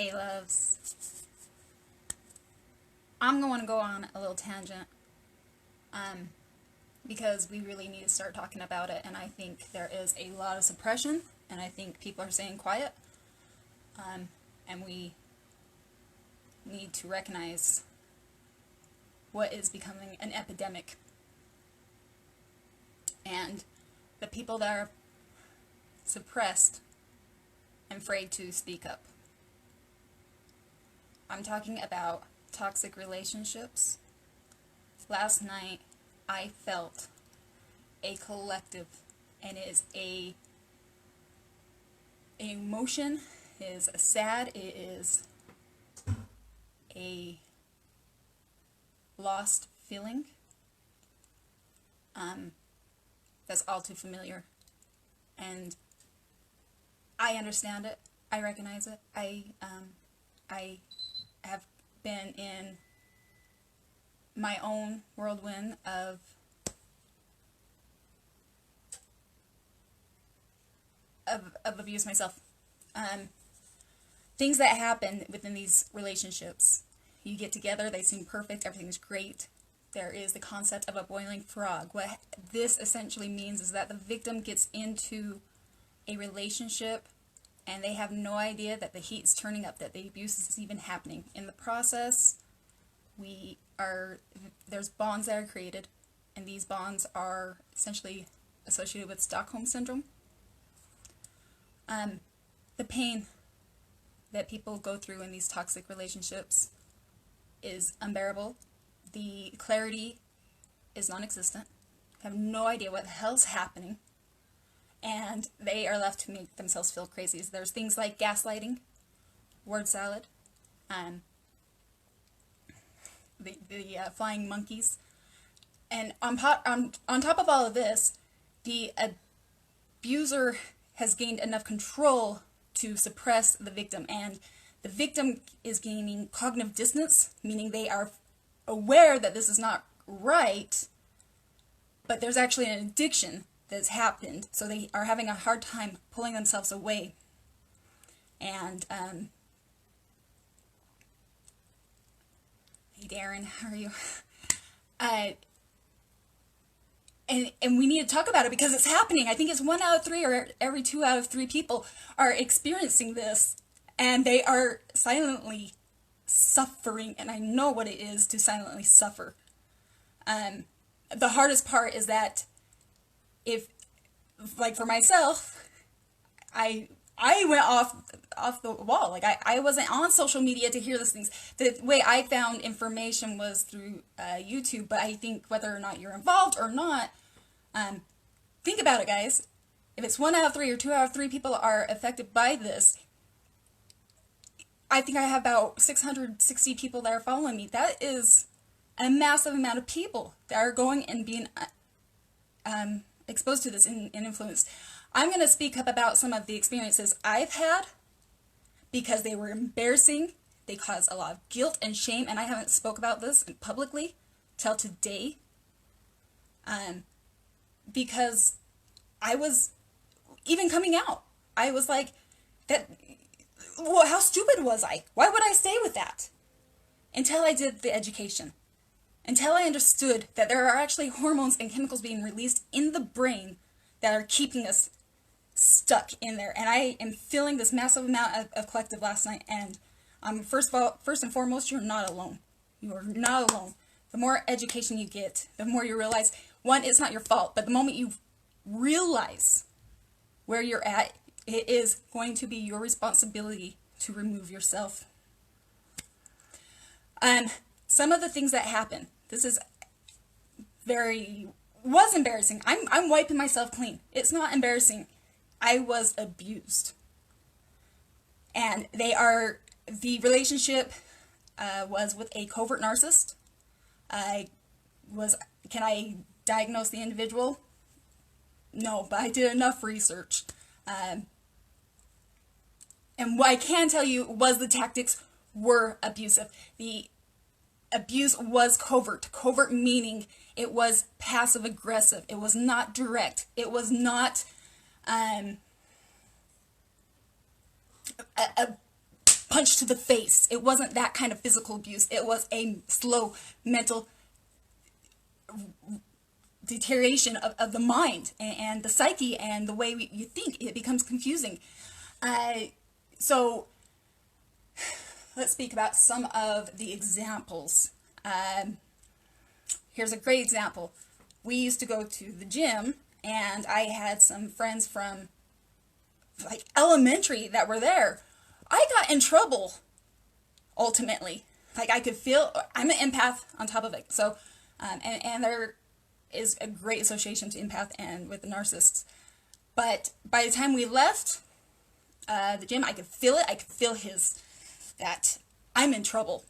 Hey loves, I'm going to go on a little tangent because we really need to start talking about it, and I think there is a lot of suppression, and I think people are staying quiet, and we need to recognize what is becoming an epidemic, and the people that are suppressed and afraid to speak up. I'm talking about toxic relationships. Last night I felt a collective, and it is an emotion, it is a sad, it is a lost feeling that's all too familiar, and I understand it, I recognize it, I have been in my own whirlwind of abuse myself. Things that happen within these relationships. You get together, they seem perfect, everything's great. There is the concept of a boiling frog. What this essentially means is that the victim gets into a relationship and they have no idea that the heat is turning up, that the abuse is even happening. In the process, there's bonds that are created, and these bonds are essentially associated with Stockholm Syndrome. The pain that people go through in these toxic relationships is unbearable. The clarity is non-existent. They have no idea what the hell's happening, and they are left to make themselves feel crazy. There's things like gaslighting, word salad, the flying monkeys, and on top of all of this, the abuser has gained enough control to suppress the victim, and the victim is gaining cognitive dissonance, meaning they are aware that this is not right, but there's actually an addiction that's happened, so they are having a hard time pulling themselves away. And hey Darren, how are you? And we need to talk about it because it's happening. I think it's 1 out of 3 or every 2 out of 3 people are experiencing this, and they are silently suffering, and I know what it is to silently suffer. The hardest part is that if, like for myself, I went off the wall. Like I wasn't on social media to hear these things. The way I found information was through YouTube, but I think whether or not you're involved or not, think about it, guys. If it's 1 out of 3 or 2 out of 3 people are affected by this, I think I have about 660 people that are following me. That is a massive amount of people that are going and being exposed to this and influenced. I'm going to speak up about some of the experiences I've had because they were embarrassing. They caused a lot of guilt and shame, and I haven't spoke about this publicly till today. Because I was even coming out. I was like, well, how stupid was I? Why would I stay with that? Until I did the education. Until I understood that there are actually hormones and chemicals being released in the brain that are keeping us stuck in there. And I am feeling this massive amount of collective last night. And first and foremost, you're not alone. You are not alone. The more education you get, the more you realize, one, it's not your fault. But the moment you realize where you're at, it is going to be your responsibility to remove yourself. Some of the things that happen, this is was embarrassing. I'm wiping myself clean. It's not embarrassing. I was abused. And the relationship was with a covert narcissist. Can I diagnose the individual? No, but I did enough research. And what I can tell you was the tactics were abusive. The abuse was covert. Covert meaning it was passive aggressive. It was not direct. It was not a punch punch to the face. It wasn't that kind of physical abuse. It was a slow mental deterioration of the mind and the psyche and the way you think. It becomes confusing. So let's speak about some of the examples. Here's a great example. We used to go to the gym, and I had some friends from like elementary that were there. I got in trouble ultimately. Like, I could feel, I'm an empath on top of it. So, and there is a great association to empath and with the narcissists. But by the time we left the gym, I could feel it. I could feel that I'm in trouble,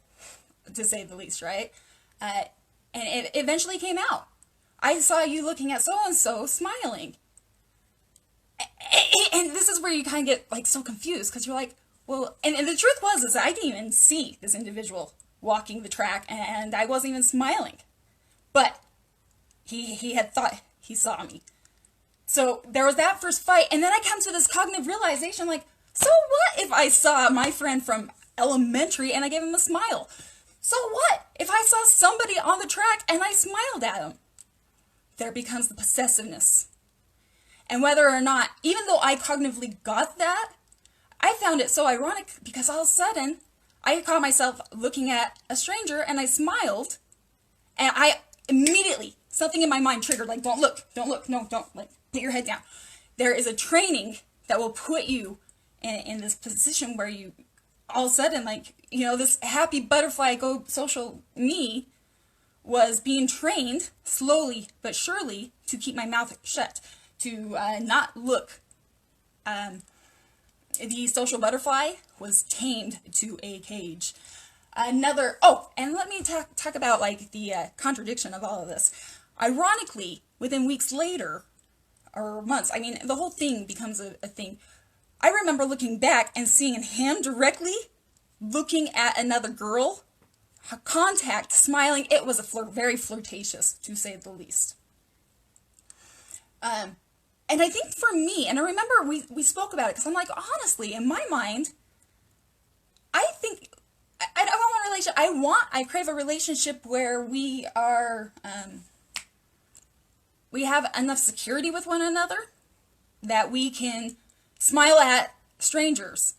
to say the least, right? And it eventually came out. I saw you looking at so-and-so smiling. And this is where you kind of get like so confused, because you're like, well, and the truth is that I didn't even see this individual walking the track, and I wasn't even smiling. But he had thought he saw me. So there was that first fight, and then I come to this cognitive realization, like, so what if I saw my friend from elementary and I gave him a smile? So what if I saw somebody on the track and I smiled at him? There becomes the possessiveness. And whether or not, even though I cognitively got that, I found it so ironic, because all of a sudden I caught myself looking at a stranger and I smiled, and I immediately, something in my mind triggered, like, don't look, no, don't, like, put your head down. There is a training that will put you in this position where you, all of a sudden, like, you know, this happy butterfly go social me was being trained slowly but surely to keep my mouth shut, to not look. The social butterfly was tamed to a cage. And let me talk about like the contradiction of all of this. Ironically, within weeks later, or months, I mean, the whole thing becomes a thing. I remember looking back and seeing him directly looking at another girl, contact, smiling. It was very flirtatious, to say the least. And I think for me, and I remember we spoke about it, because I'm like, honestly, in my mind, I think I don't want a relationship. I crave a relationship where we are, we have enough security with one another that we can smile at strangers.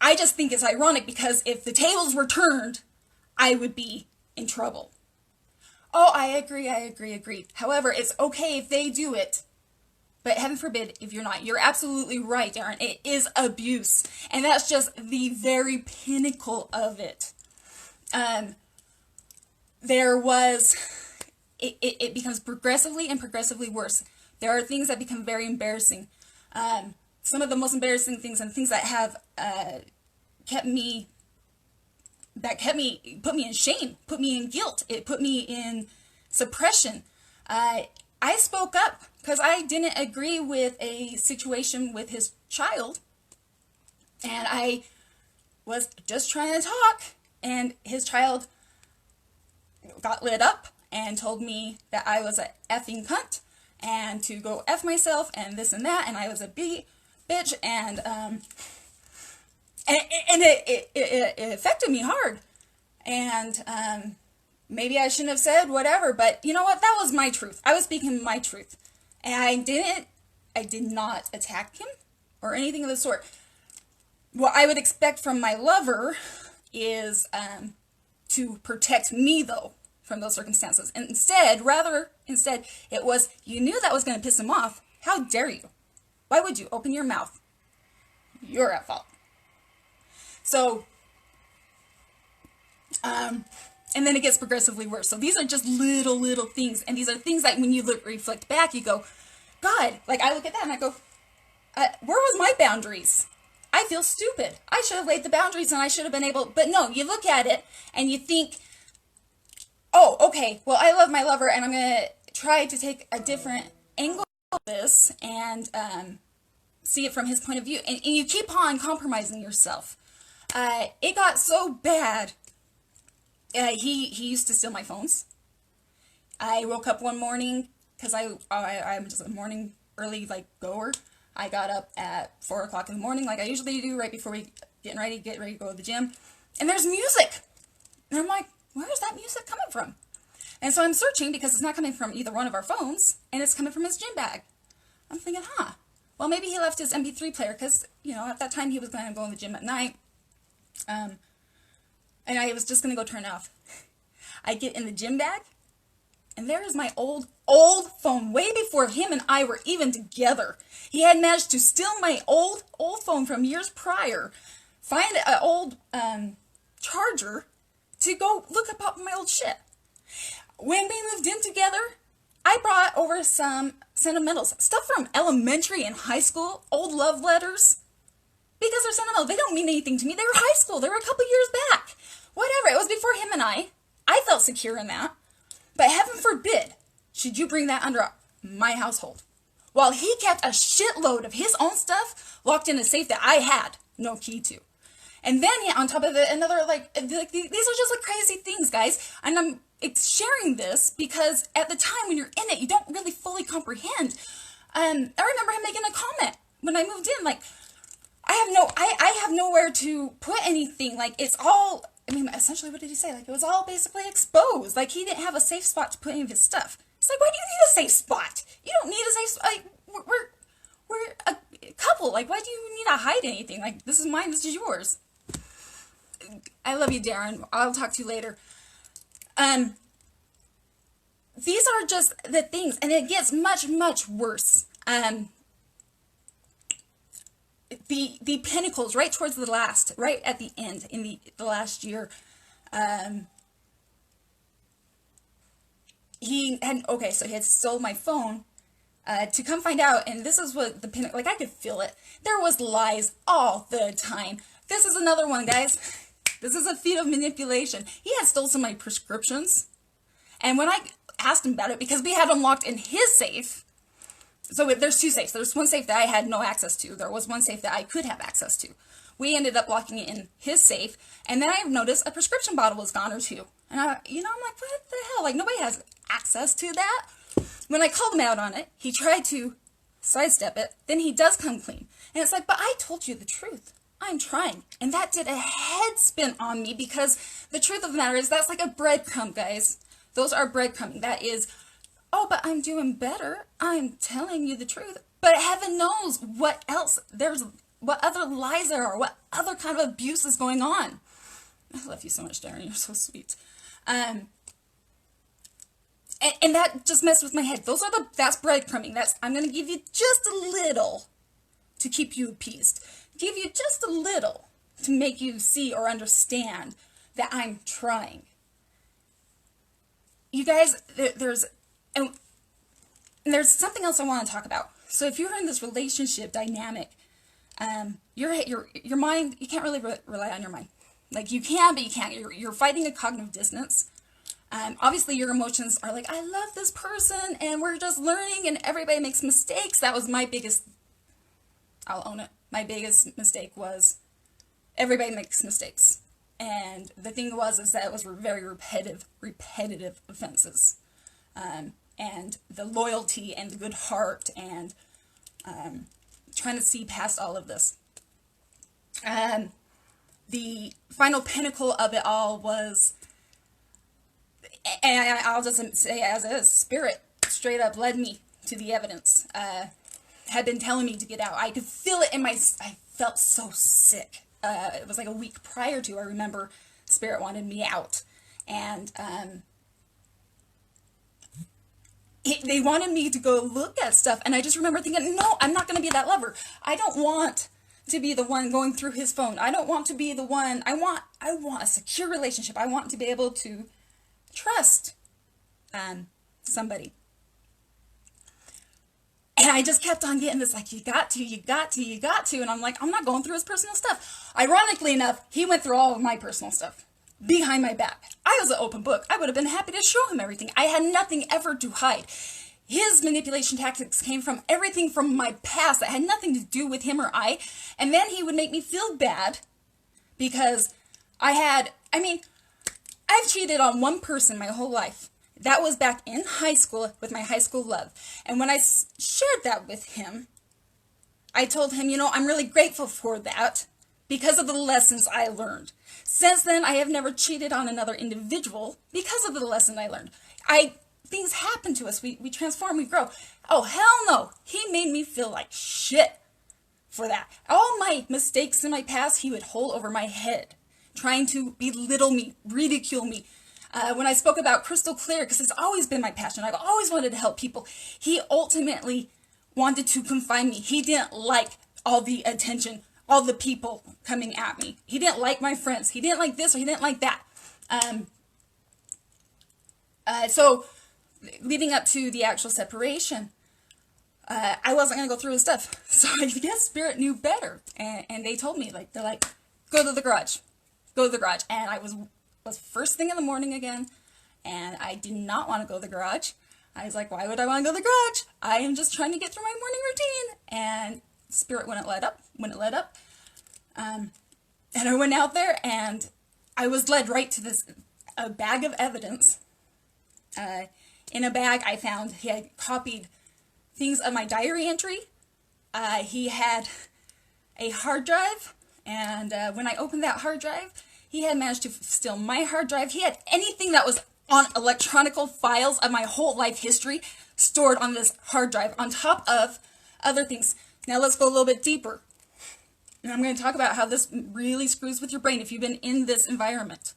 I just think it's ironic, because if the tables were turned, I would be in trouble. Oh, I agree. However, it's okay if they do it. But heaven forbid if you're not. You're absolutely right, Darren. It is abuse. And that's just the very pinnacle of it. It becomes progressively worse. There are things that become very embarrassing. Some of the most embarrassing things, and things that have put me in shame, put me in guilt, it put me in suppression. I spoke up because I didn't agree with a situation with his child, and I was just trying to talk, and his child got lit up and told me that I was a effing cunt and to go F myself and this and that, and I was a bitch, and it affected me hard, and maybe I shouldn't have said whatever, but you know what? That was my truth. I was speaking my truth. And I did not attack him or anything of the sort. What I would expect from my lover is to protect me, though, from those circumstances. And instead, it was, you knew that was going to piss him off. How dare you? Why would you open your mouth? You're at fault. So, and then it gets progressively worse. So these are just little things. And these are things that when you reflect back, you go, God, like I look at that and I go, where was my boundaries? I feel stupid. I should have laid the boundaries and I should have been able, but no, you look at it and you think, oh, okay, well, I love my lover and I'm going to try to take a different angle of this and see it from his point of view. And you keep on compromising yourself. It got so bad. He used to steal my phones. I woke up one morning, because I'm just a morning early like goer. I got up at 4 o'clock in the morning, like I usually do right before we getting ready to go to the gym. And there's music. And I'm like, where is that music coming from? And so I'm searching because it's not coming from either one of our phones, and it's coming from his gym bag. I'm thinking, well, maybe he left his MP3 player because, at that time he was going to go in the gym at night. And I was just going to go turn it off. I get in the gym bag, and there is my old phone, way before him and I were even together. He had managed to steal my old phone from years prior, find an old charger to go look up my old shit. When we moved in together, I brought over some sentimentals, stuff from elementary and high school, old love letters, because they're sentimental. They don't mean anything to me. They were high school. They were a couple years back. Whatever. It was before him and I. I felt secure in that. But heaven forbid, should you bring that under my household. While he kept a shitload of his own stuff locked in a safe that I had no key to. And then on top of it, another, these are just crazy things, guys. And I'm sharing this because at the time when you're in it, you don't really fully comprehend. I remember him making a comment when I moved in, I have nowhere to put anything. It's all, essentially what did he say? It was all basically exposed. He didn't have a safe spot to put any of his stuff. It's why do you need a safe spot? You don't need a safe spot. We're a couple. Why do you need to hide anything? This is mine, this is yours. I love you, Darren. I'll talk to you later. These are just the things, and it gets much, much worse. The pinnacles right towards the last, right at the end, in the last year, he had stolen my phone, to come find out, and this is what the pinnacle, I could feel it. There was lies all the time. This is another one, guys. This is a feat of manipulation. He had stolen some of my prescriptions. And when I asked him about it, because we had them locked in his safe, so there's two safes. There's one safe that I had no access to. There was one safe that I could have access to. We ended up locking it in his safe. And then I noticed a prescription bottle was gone or two. And I'm like, what the hell? Nobody has access to that. When I called him out on it, he tried to sidestep it. Then he does come clean. And it's but I told you the truth. I'm trying. And that did a head spin on me because the truth of the matter is that's like a breadcrumb, guys. Those are breadcrumbing. That is, but I'm doing better. I'm telling you the truth. But heaven knows what else what other lies there are, what other kind of abuse is going on. I love you so much, Darren. You're so sweet. And that just messed with my head. That's breadcrumbing. I'm going to give you just a little to keep you appeased. Give you just a little to make you see or understand that I'm trying. You guys, there's something else I want to talk about. So if you're in this relationship dynamic, your mind, you can't really rely on your mind. You can, but you can't. You're fighting a cognitive dissonance. Obviously your emotions are I love this person and we're just learning and everybody makes mistakes. That was my biggest, I'll own it. My biggest mistake was everybody makes mistakes. And the thing is that it was very repetitive offenses. And the loyalty and the good heart and trying to see past all of this. The final pinnacle of it all was, and I'll just say as a spirit straight up led me to the evidence. Had been telling me to get out. I could feel it in I felt so sick. It was a week prior to, I remember Spirit wanted me out. And they wanted me to go look at stuff. And I just remember thinking, no, I'm not going to be that lover. I don't want to be the one going through his phone. I don't want to be the one. I want a secure relationship. I want to be able to trust somebody. And I just kept on getting this, you got to. And I'm I'm not going through his personal stuff. Ironically enough, he went through all of my personal stuff behind my back. I was an open book. I would have been happy to show him everything. I had nothing ever to hide. His manipulation tactics came from everything from my past that had nothing to do with him or I. And then he would make me feel bad because I've cheated on one person my whole life. That was back in high school with my high school love. And when I shared that with him, I told him, I'm really grateful for that because of the lessons I learned. Since then, I have never cheated on another individual because of the lesson I learned. Things happen to us. We transform, we grow. Oh, hell no. He made me feel like shit for that. All my mistakes in my past, he would hold over my head, trying to belittle me, ridicule me. When I spoke about crystal clear, because it's always been my passion, I've always wanted to help people, he ultimately wanted to confine me. He didn't like all the attention, all the people coming at me. He didn't like my friends. He didn't like this or he didn't like that. So leading up to the actual separation, I wasn't going to go through his stuff. So I guess Spirit knew better. And they told me, they're like, go to the garage. Go to the garage. And I was first thing in the morning again. And I did not want to go to the garage. I was like, why would I want to go to the garage? I am just trying to get through my morning routine. And Spirit wouldn't let up. And I went out there and I was led right to a bag of evidence. In a bag I found he had copied things of my diary entry. He had a hard drive, and when I opened that hard drive, he had managed to steal my hard drive. He had anything that was on electronical files of my whole life history stored on this hard drive, on top of other things. Now let's go a little bit deeper. And I'm going to talk about how this really screws with your brain if you've been in this environment.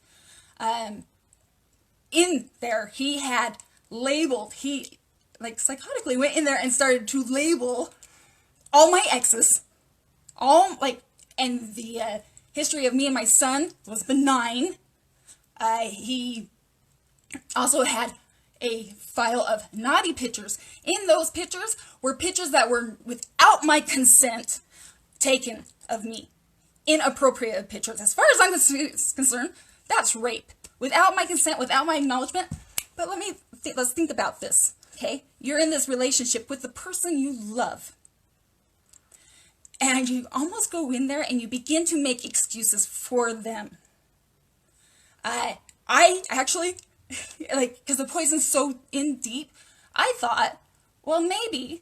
In there, he had labeled, he psychotically went in there and started to label all my exes, and the history of me and my son was benign. He also had a file of naughty pictures. In those pictures were pictures that were without my consent taken of me. Inappropriate pictures. As far as I'm concerned, that's rape. Without my consent, without my acknowledgement. But let's think about this, okay? You're in this relationship with the person you love. And you almost go in there and you begin to make excuses for them. I actually, because the poison's so in deep, I thought, well, maybe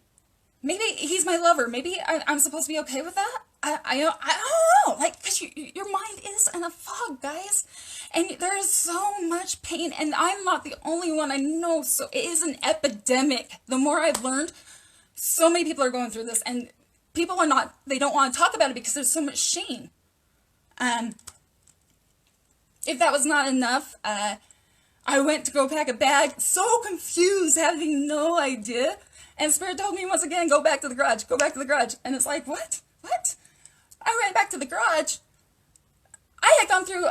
he's my lover. Maybe I'm supposed to be okay with that. I don't know, because your mind is in a fog, guys. And there's so much pain, and I'm not the only one I know, so it is an epidemic. The more I've learned, so many people are going through this, and people they don't want to talk about it because there's so much shame. If that was not enough, I went to go pack a bag, so confused, having no idea, and Spirit told me once again, go back to the garage, and it's like, what? I ran back to the garage. I had gone through,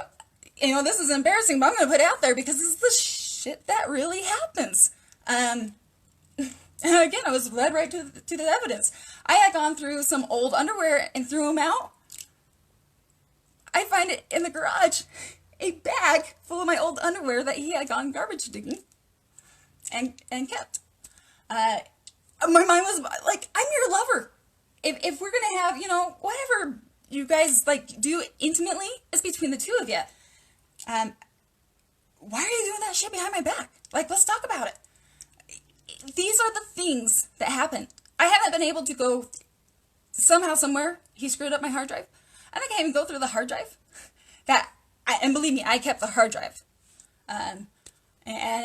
this is embarrassing, but I'm going to put it out there because this is the shit that really happens. And again, I was led right to the evidence. I had gone through some old underwear and threw them out. I find it in the garage, a bag full of my old underwear that he had gone garbage digging and kept. My mind was like, I'm your lover. If we're going to have, whatever you guys do intimately, it's between the two of you. Why are you doing that shit behind my back? Let's talk about it. These are the things that happen. I haven't been able to go somehow, somewhere. He screwed up my hard drive. I think I can't even go through the hard drive. And believe me, I kept the hard drive. And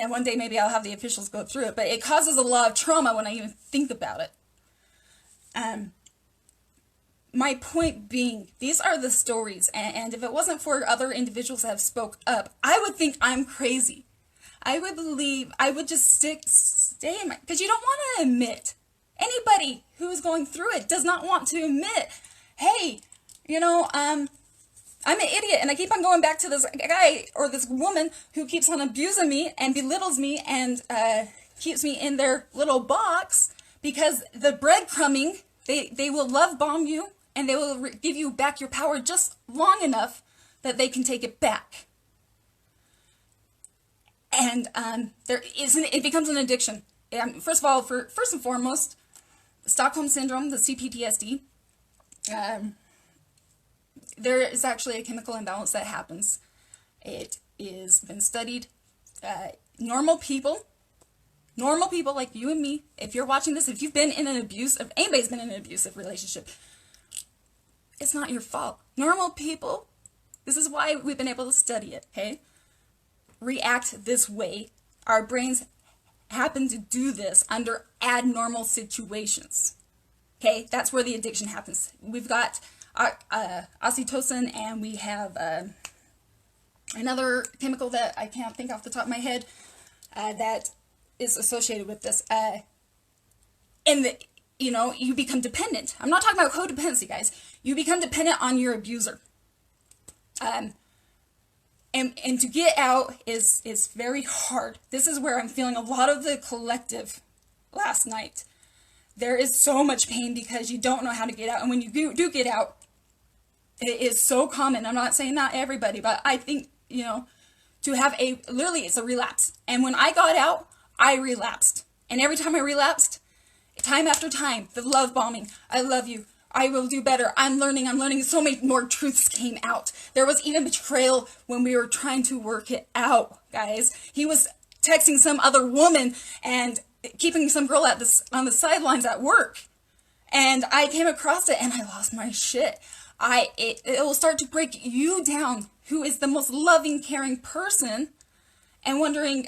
one day maybe I'll have the officials go through it. But it causes a lot of trauma when I even think about it. My point being, these are the stories, and if it wasn't for other individuals that have spoke up, I would think I'm crazy. I would just stay in my, because you don't want to admit. Anybody who is going through it does not want to admit, hey, I'm an idiot, and I keep on going back to this guy or this woman who keeps on abusing me and belittles me and keeps me in their little box, because the breadcrumbing, they will love bomb you, and they will give you back your power just long enough that they can take it back. And it becomes an addiction. First of all, first and foremost, Stockholm Syndrome, the CPTSD, there is actually a chemical imbalance that happens. It is been studied. Normal people like you and me, if you're watching this, if you've been in an abusive, anybody's been in an abusive relationship, it's not your fault. Normal people, this is why we've been able to study it, okay? React this way. Our brains happen to do this under abnormal situations. Okay, that's where the addiction happens. We've got oxytocin, and we have another chemical that I can't think off the top of my head that is associated with this. You become dependent. I'm not talking about codependency, guys. You become dependent on your abuser. And to get out is very hard. This is where I'm feeling a lot of the collective last night. There is so much pain because you don't know how to get out. And when you do get out, it is so common. I'm not saying not everybody, but I think, to have literally it's a relapse. And when I got out, I relapsed. And every time I relapsed, time after time, the love bombing, I love you, I will do better, I'm learning, so many more truths came out. There was even betrayal when we were trying to work it out, guys. He was texting some other woman and keeping some girl on the sidelines at work. And I came across it and I lost my shit. It will start to break you down, who is the most loving, caring person, and wondering,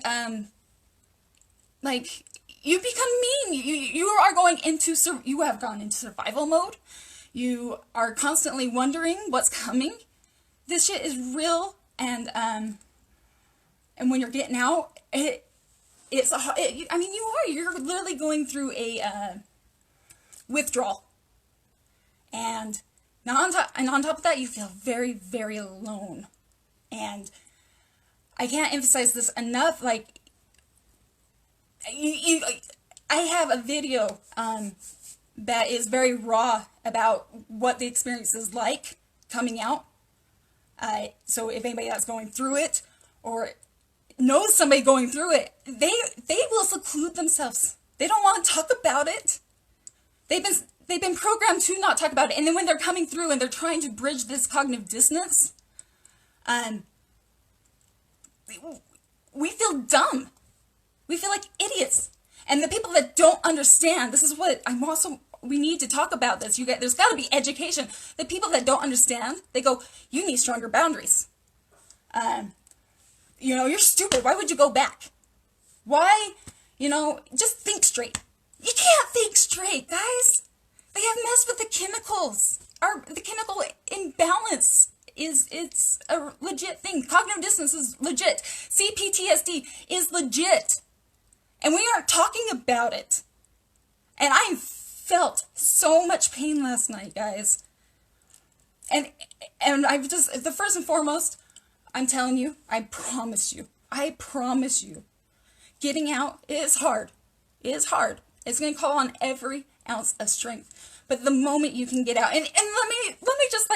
you become mean. You have gone into survival mode. You are constantly wondering what's coming. This shit is real, and when you're getting out, you're literally going through a withdrawal, and on top of that, you feel very, very alone. And I can't emphasize this enough. I have a video that is very raw about what the experience is like coming out. So if anybody that's going through it or knows somebody going through it, they will seclude themselves. They don't want to talk about it. They've been programmed to not talk about it. And then when they're coming through and they're trying to bridge this cognitive dissonance, we feel dumb. We feel like idiots. And the people that don't understand, this is what we need to talk about this. There's got to be education. The people that don't understand, they go, you need stronger boundaries. You're stupid. Why would you go back? Why? Just think straight. You can't think straight, guys. They have messed with the chemicals. The chemical imbalance it's a legit thing. Cognitive dissonance is legit. CPTSD is legit. And we aren't talking about it. And I felt so much pain last night, guys. And the first and foremost, I'm telling you, I promise you, getting out is hard. It is hard. It's going to call on every ounce of strength. But the moment you can get out, and let me just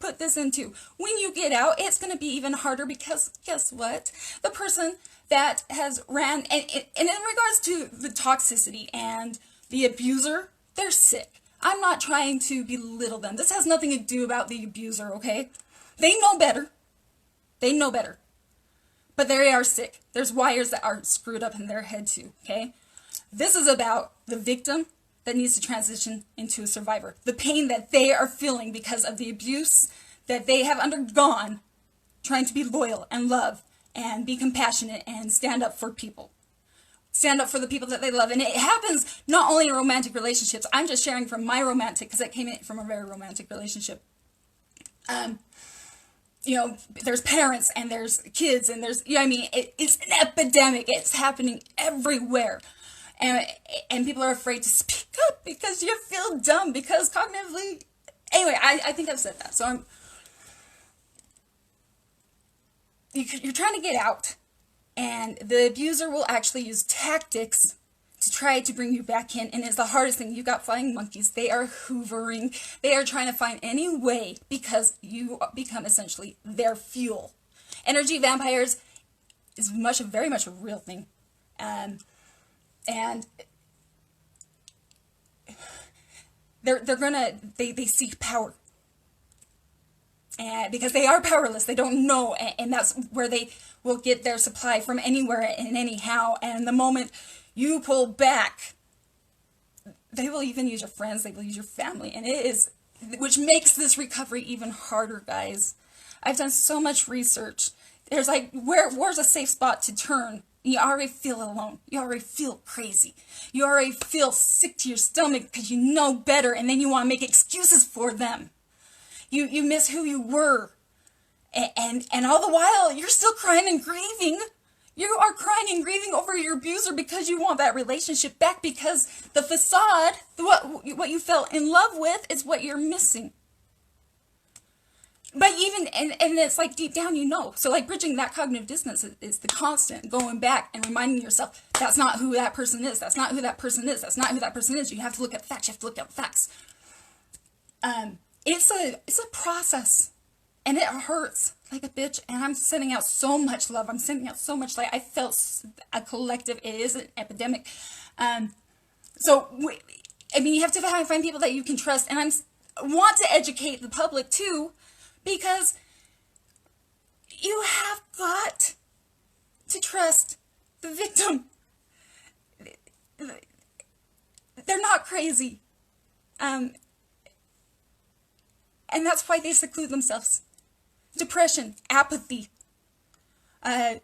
put this into, when you get out, it's going to be even harder because guess what? The person that has ran, and in regards to the toxicity and the abuser, they're sick. I'm not trying to belittle them. This has nothing to do about the abuser, okay? They know better. But they are sick. There's wires that are screwed up in their head too, okay? This is about the victim that needs to transition into a survivor. The pain that they are feeling because of the abuse that they have undergone, trying to be loyal and love and be compassionate and stand up for people. Stand up for the people that they love. And it happens not only in romantic relationships. I'm just sharing from my romantic, because I came in from a very romantic relationship. There's parents and there's kids and there's, it's an epidemic. It's happening everywhere. And people are afraid to speak up because you feel dumb, because cognitively, anyway, I think I've said that. So you're trying to get out, and the abuser will actually use tactics to try to bring you back in, and it's the hardest thing. You've got flying monkeys. They are hoovering. They are trying to find any way, because you become essentially their fuel. Energy vampires is very much a real thing. And they seek power. And because they are powerless, they don't know, and that's where they will get their supply from, anywhere and anyhow. And the moment you pull back, they will even use your friends, they will use your family, and it is which makes this recovery even harder, guys. I've done so much research. There's like, where's a safe spot to turn? You already feel alone. You already feel crazy. You already feel sick to your stomach because you know better, and then you want to make excuses for them. You miss who you were. And all the while, you're still crying and grieving. You are crying and grieving over your abuser because you want that relationship back, because the facade, what you fell in love with, is what you're missing. But even, and it's like deep down, you know. So like bridging that cognitive dissonance is the constant going back and reminding yourself, that's not who that person is. That's not who that person is. That's not who that person is. You have to look at the facts. You have to look at the facts. It's a process, and it hurts like a bitch. And I'm sending out so much love. I'm sending out so much light. I felt a collective. It is an epidemic. So I mean, you have to find people that you can trust, and I want to educate the public too. Because you have got to trust the victim. They're not crazy. And that's why they seclude themselves. Depression, apathy. There's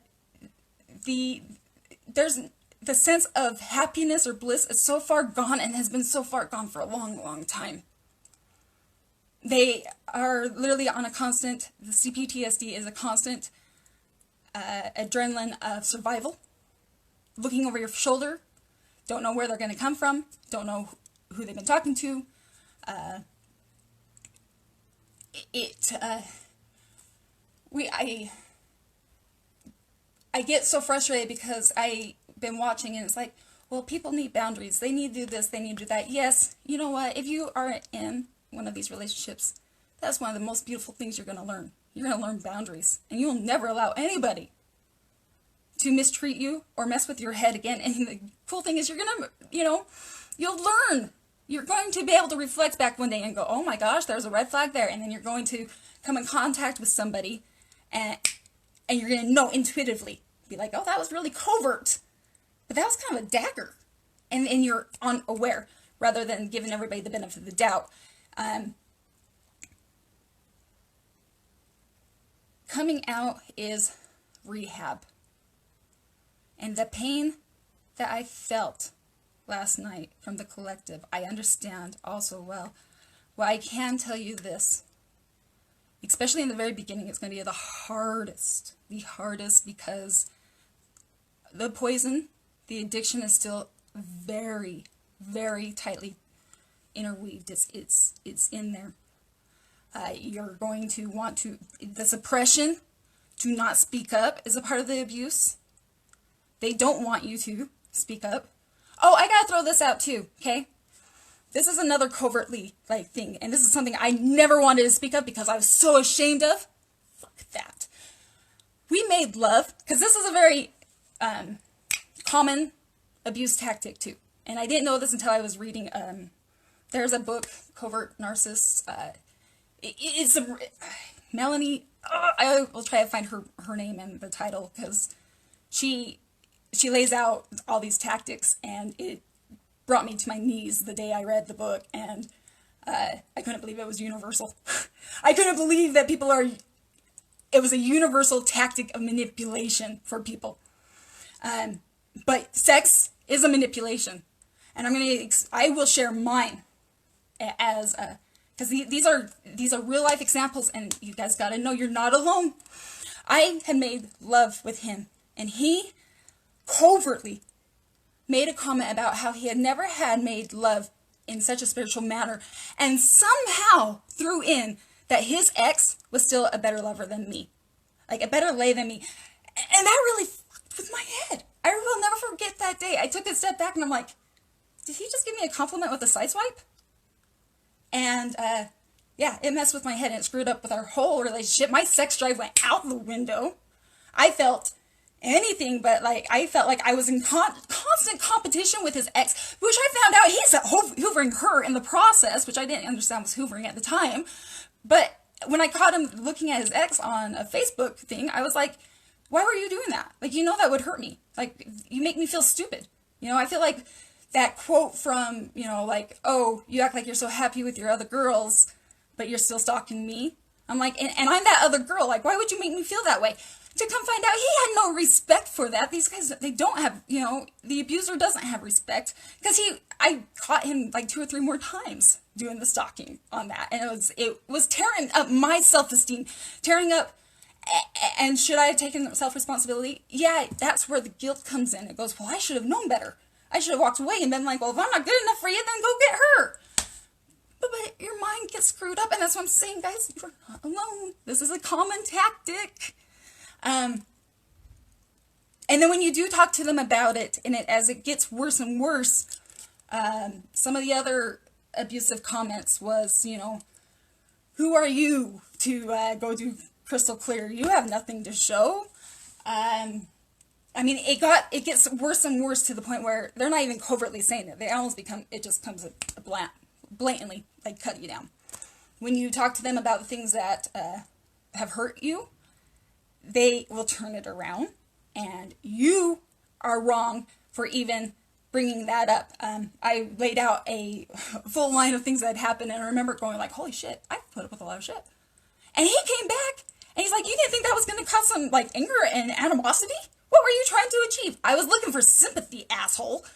the sense of happiness or bliss is so far gone, and has been so far gone for a long, long time. They are literally on a constant, the CPTSD is a constant adrenaline of survival. Looking over your shoulder, don't know where they're going to come from, don't know who they've been talking to. I get so frustrated because I've been watching, and it's like, well, people need boundaries. They need to do this, they need to do that. Yes, you know what? If you are in one of these relationships, that's one of the most beautiful things you're going to learn. You're going to learn boundaries, and you'll never allow anybody to mistreat you or mess with your head again. And the cool thing is, you're going to, you'll learn. You're going to be able to reflect back one day and go, oh my gosh, there's a red flag there. And then you're going to come in contact with somebody, and you're going to know intuitively, be like, oh, that was really covert, but that was kind of a dagger. And you're unaware, rather than giving everybody the benefit of the doubt. Coming out is rehab. And the pain that I felt last night from the collective, I understand also well. Well, I can tell you this, especially in the very beginning, it's going to be the hardest because the poison, the addiction is still very, very tightly interweaved. It's in there. You're going to want to, the suppression to not speak up is a part of the abuse. They don't want you to speak up. Oh, I gotta throw this out too, okay? This is another covertly thing, and this is something I never wanted to speak of because I was so ashamed of. Fuck that. We made love, because this is a very common abuse tactic too. And I didn't know this until I was reading, there's a book, Covert Narcissists. It's Melanie, I will try to find her name and the title, because she lays out all these tactics, and it brought me to my knees the day I read the book, and I couldn't believe it was universal. I couldn't believe that it was a universal tactic of manipulation for people. But sex is a manipulation, and I will share mine as because these are real life examples, and you guys got to know you're not alone. I had made love with him, and he covertly made a comment about how he had never had made love in such a spiritual manner, and somehow threw in that his ex was still a better lover than me, like a better lay than me, and that really fucked with my head. I will never forget that day. I took a step back, and I'm like, did he just give me a compliment with a side swipe? And yeah, it messed with my head, and it screwed up with our whole relationship. My sex drive went out the window. I felt anything but I felt like I was in constant competition with his ex, which I found out he's hoovering her in the process, which I didn't understand was hoovering at the time. But when I caught him looking at his ex on a Facebook thing, I was like, why were you doing that? That would hurt me. You make me feel stupid. I feel like that quote from, oh, you act like you're so happy with your other girls. but you're still stalking me. I'm like, and I'm that other girl. Like, why would you make me feel that way? To come find out, he had no respect for that. These guys, they don't have, you know, the abuser doesn't have respect, because I caught him like 2 or 3 more times doing the stalking on that, and it was tearing up my self-esteem, tearing up. And should I have taken self-responsibility? Yeah, that's where the guilt comes in. It goes, well, I should have known better. I should have walked away and been like, well, if I'm not good enough for you, then go get her. But your mind gets screwed up, and that's what I'm saying, guys. You're not alone. This is a common tactic. And then when you do talk to them about it, and as it gets worse and worse, some of the other abusive comments was, you know, who are you to go do crystal clear? You have nothing to show. I mean, it gets worse and worse to the point where they're not even covertly saying it. They almost it just comes blatantly, like, cut you down. When you talk to them about the things that have hurt you, they will turn it around, and you are wrong for even bringing that up. I laid out a full line of things that had happened, and I remember going like, holy shit, I've put up with a lot of shit. And he came back, and he's like, you didn't think that was going to cause some, like, anger and animosity? What were you trying to achieve? I was looking for sympathy, asshole.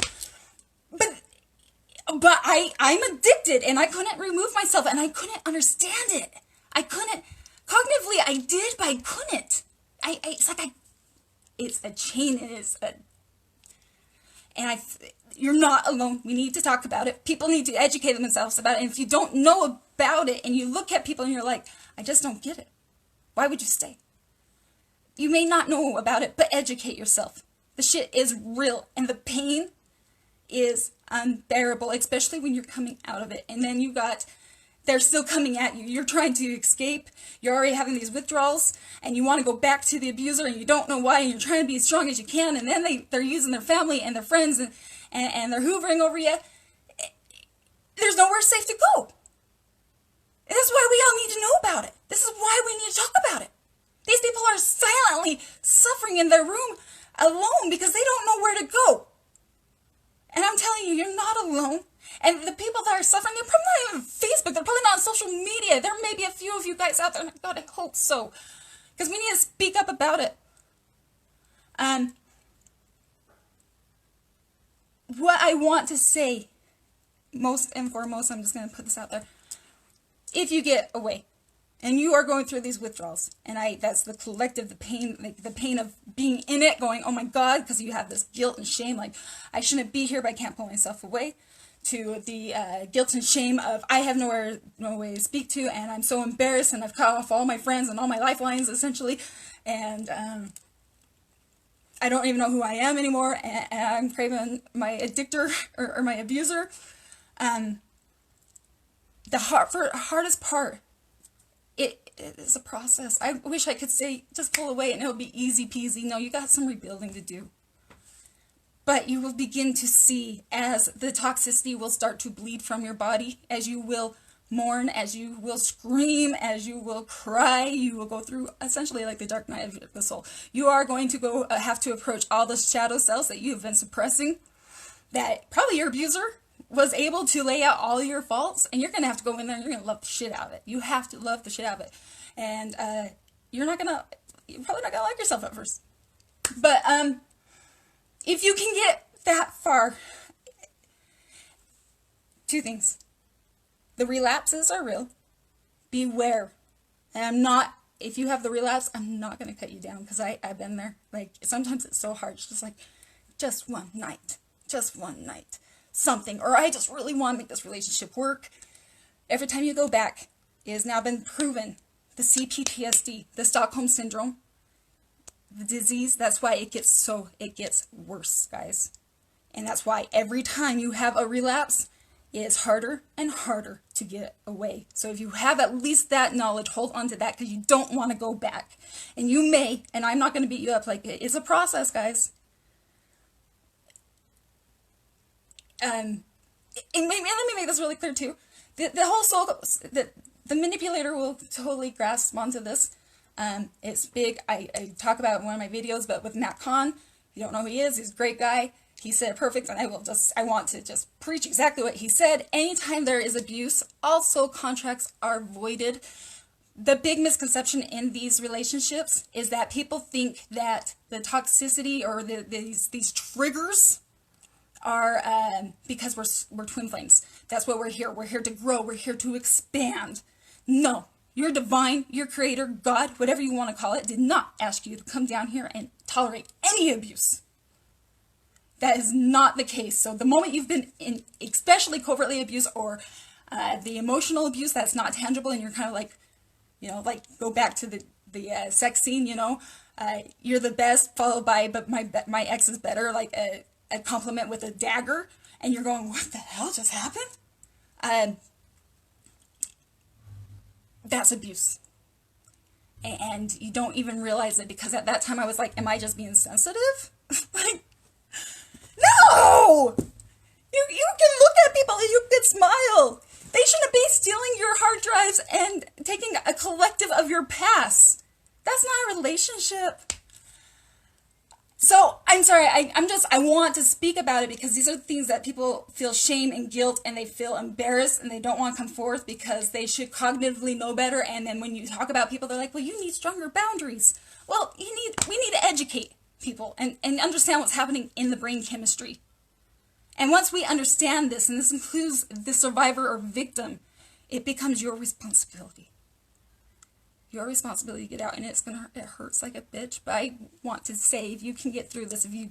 But I'm addicted, and I couldn't remove myself, and I couldn't understand it. I couldn't. Cognitively, I did, but I couldn't. It's a chain. You're not alone. We need to talk about it. People need to educate themselves about it. And if you don't know about it, and you look at people and you're like, I just don't get it, why would you stay? You may not know about it, but educate yourself. The shit is real, and the pain is unbearable, especially when you're coming out of it. And then they're still coming at you. You're trying to escape. You're already having these withdrawals, and you want to go back to the abuser, and you don't know why, and you're trying to be as strong as you can, and then they're using their family and their friends, and they're hoovering over you. There's nowhere safe to go. And that's why we all need to know about it. This is why we need to talk about it. These people are silently suffering in their room alone because they don't know where to go. And I'm telling you, you're not alone. And the people that are suffering, they're probably not even on Facebook. They're probably not on social media. There may be a few of you guys out there. God, I hope so. Because we need to speak up about it. What I want to say, most and foremost, I'm just going to put this out there. If you get away, and you are going through these withdrawals, and that's the collective, the pain, like the pain of being in it, going, oh my God, because you have this guilt and shame, like, I shouldn't be here, but I can't pull myself away, to the guilt and shame of, I have no way to speak to, and I'm so embarrassed, and I've cut off all my friends and all my lifelines, essentially, and I don't even know who I am anymore, and I'm craving my addictor, or my abuser. The hardest part, it is a process. I wish I could say, just pull away and it'll be easy peasy. No, you got some rebuilding to do. But you will begin to see as the toxicity will start to bleed from your body, as you will mourn, as you will scream, as you will cry, you will go through essentially like the dark night of the soul. You are going to have to approach all the shadow cells that you have been suppressing, that probably your abuser was able to lay out all your faults, and you're going to have to go in there and you're going to love the shit out of it. You have to love the shit out of it. And you're probably not going to like yourself at first. But if you can get that far, 2 things. The relapses are real. Beware. And if you have the relapse, I'm not going to cut you down, because I've been there. Like, sometimes it's so hard. It's just like, just one night. Something, or I just really want to make this relationship work. Every time you go back, it has now been proven, the CPTSD, the Stockholm Syndrome, the disease, that's why it gets worse, guys. And that's why every time you have a relapse, it is harder and harder to get away. So if you have at least that knowledge, hold on to that, because you don't want to go back. And you may, and I'm not going to beat you up, like, it's a process, guys. And let me make this really clear too. The whole soul, the manipulator will totally grasp onto this. It's big. I talk about it in one of my videos, but with Matt Kahn, if you don't know who he is, he's a great guy. He said perfect, and I want to just preach exactly what he said. Anytime there is abuse, also contracts are voided. The big misconception in these relationships is that people think that the toxicity or these triggers are because we're twin flames. That's what we're here. We're here to grow. We're here to expand. No, your divine, your creator, God, whatever you want to call it, did not ask you to come down here and tolerate any abuse. That is not the case. So the moment you've been in, especially covertly abused or the emotional abuse that's not tangible, and you're kind of like, like go back to the sex scene, you're the best, followed by, but my ex is better, like a compliment with a dagger, and you're going, what the hell just happened? That's abuse. And you don't even realize it, because at that time I was like, am I just being sensitive? Like, no! You can look at people and you can smile. They shouldn't be stealing your hard drives and taking a collective of your past. That's not a relationship. So, I'm sorry, I want to speak about it because these are things that people feel shame and guilt, and they feel embarrassed, and they don't want to come forth because they should cognitively know better. And then when you talk about people, they're like, well, you need stronger boundaries. Well, we need to educate people and understand what's happening in the brain chemistry. And once we understand this, and this includes the survivor or victim, it becomes your responsibility. Your responsibility to get out, and it hurts like a bitch, but I want to say, if you can get through this, if you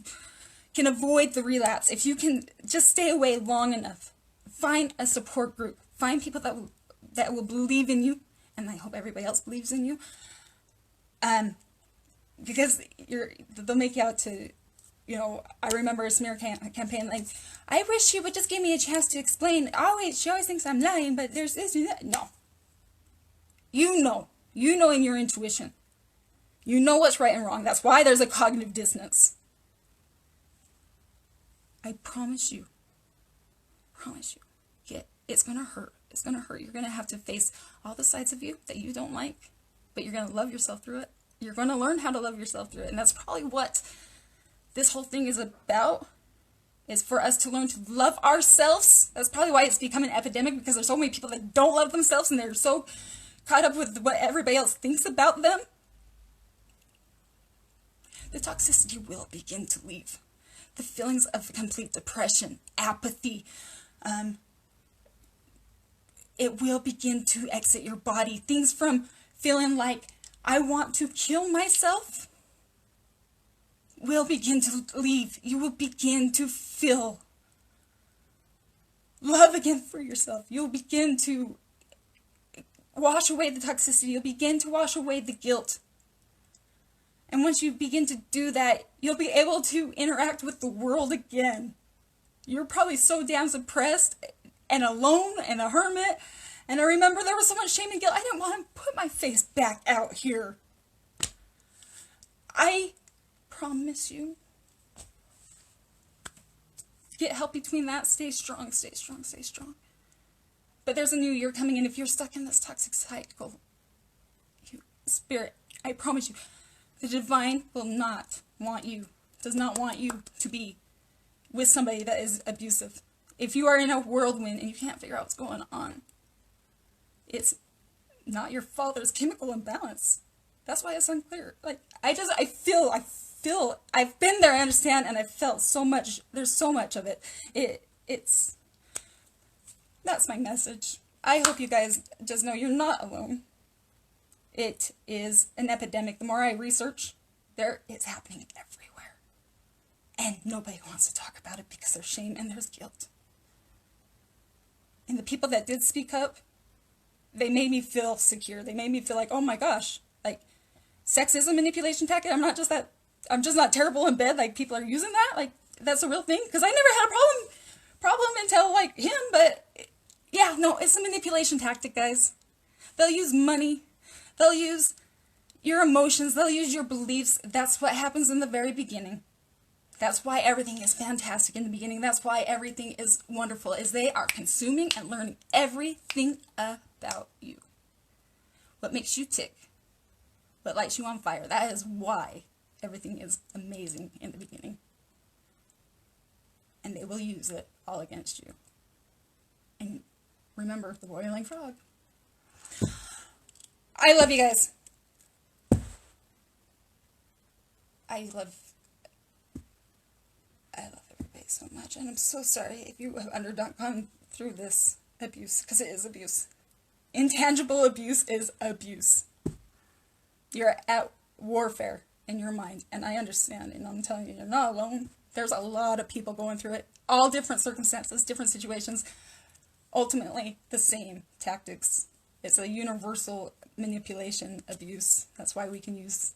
can avoid the relapse, if you can just stay away long enough, find a support group, find people that will believe in you, and I hope everybody else believes in you, because they'll make you out to, I remember a smear campaign, like, I wish she would just give me a chance to explain. She always thinks I'm lying, but there's this and that. No. You know in your intuition. You know what's right and wrong. That's why there's a cognitive dissonance. I promise you. It's going to hurt. It's going to hurt. You're going to have to face all the sides of you that you don't like, but you're going to love yourself through it. You're going to learn how to love yourself through it. And that's probably what this whole thing is about, is for us to learn to love ourselves. That's probably why it's become an epidemic, because there's so many people that don't love themselves, and they're so caught up with what everybody else thinks about them. The toxicity will begin to leave. The feelings of complete depression, apathy, it will begin to exit your body. Things from feeling like, I want to kill myself, will begin to leave. You will begin to feel love again for yourself. You'll begin to wash away the toxicity. You'll begin to wash away the guilt. And once you begin to do that, you'll be able to interact with the world again. You're probably so damn suppressed and alone and a hermit. And I remember there was so much shame and guilt. I didn't want to put my face back out here. I promise you. Get help between that. Stay strong, stay strong, stay strong. But there's a new year coming in. If you're stuck in this toxic cycle, spirit, I promise you, the divine will not want you, does not want you to be with somebody that is abusive. If you are in a whirlwind and you can't figure out what's going on, it's not your fault. There's chemical imbalance. That's why it's unclear. Like, I feel, I've been there, I understand, and I've felt so much. There's so much of it. That's my message. I hope you guys just know you're not alone. It is an epidemic. The more I research, it's happening everywhere. And nobody wants to talk about it because there's shame and there's guilt. And the people that did speak up, they made me feel secure. They made me feel like, oh my gosh, like, sex is a manipulation tactic. I'm just not terrible in bed. Like, people are using that. Like, that's a real thing. Because I never had a problem until, like, him. But, yeah, no, it's a manipulation tactic, guys. They'll use money. They'll use your emotions. They'll use your beliefs. That's what happens in the very beginning. That's why everything is fantastic in the beginning. That's why everything is wonderful, is they are consuming and learning everything about you. What makes you tick. What lights you on fire. That is why everything is amazing in the beginning. and they will use it all against you. And remember the boiling frog. I love you guys. I love everybody so much, and I'm so sorry if you have gone through this abuse, because it is abuse. Intangible abuse is abuse. You're at warfare in your mind, and I understand, and I'm telling you, you're not alone. There's a lot of people going through it, all different circumstances, different situations, ultimately the same tactics. It's a universal manipulation abuse. That's why we can use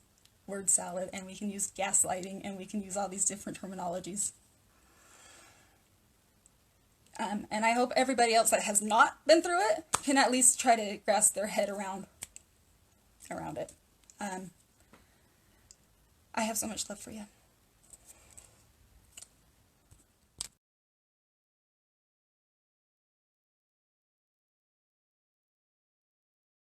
word salad, and we can use gaslighting, and we can use all these different terminologies. And I hope everybody else that has not been through it can at least try to grasp their head around it. I have so much love for you.